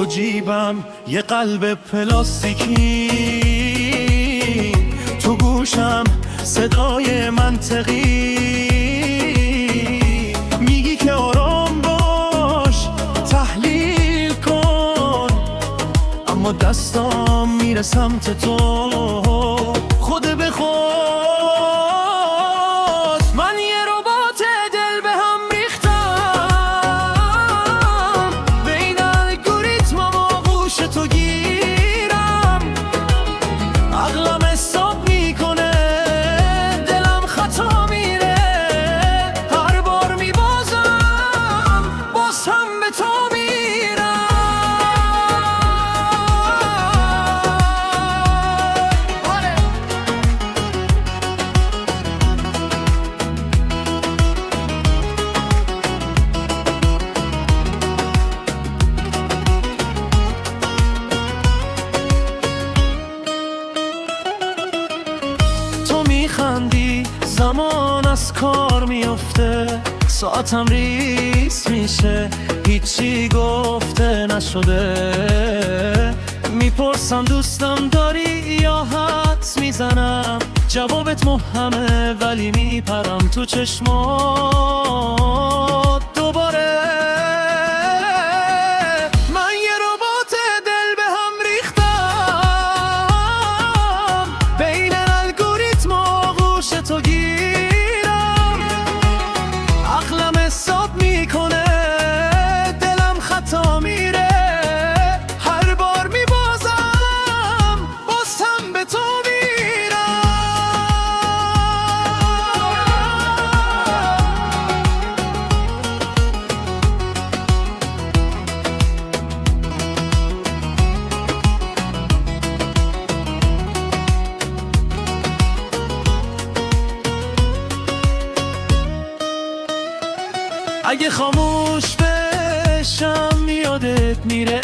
تو جیبم یه قلب پلاستیکی، تو گوشم صدای منطقی، میگی که آرام باش تحلیل کن، اما دستام میره سمت تو خود به خود. من یه ربات دل به هم ریختم، بین الگوریتمم آغوش تو گیرم، عقلم حساب میکنه دلم خطا میره، هر بار میبازم باز هم به تو میخندی، زمان از کار میفته، ساعتم ریس میشه، هیچی گفته نشده، میپرسم دوستم داری یا حدس میزنم، جوابت مبهمه ولی میپرم تو چشمات دوباره. من یه ربات دل به هم ریختم، بین تو گیرم، عقلم حساب میکنه دلم خطا میره، هر بار میبازم باز هم به تو اگه خاموش بشم یادت میره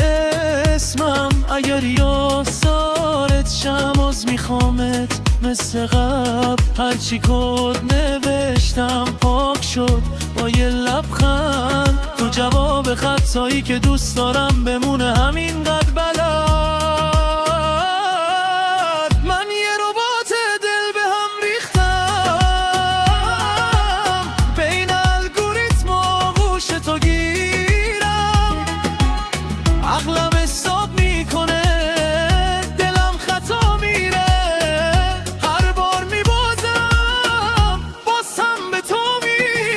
اسمم، اگر یاسارت شم از میخوامت مثل قبل، هرچی کد نوشتم پاک شد با یه لبخند، تو جواب خطایی که دوست دارم بمونه همینقدر بلد. من یه ربات دل به هم ریختم، بین الگوریتم آغوش تو گیرم، عقلم حساب میکنه دلم خطا میره، هر بار میبازم باز هم به تو میرم.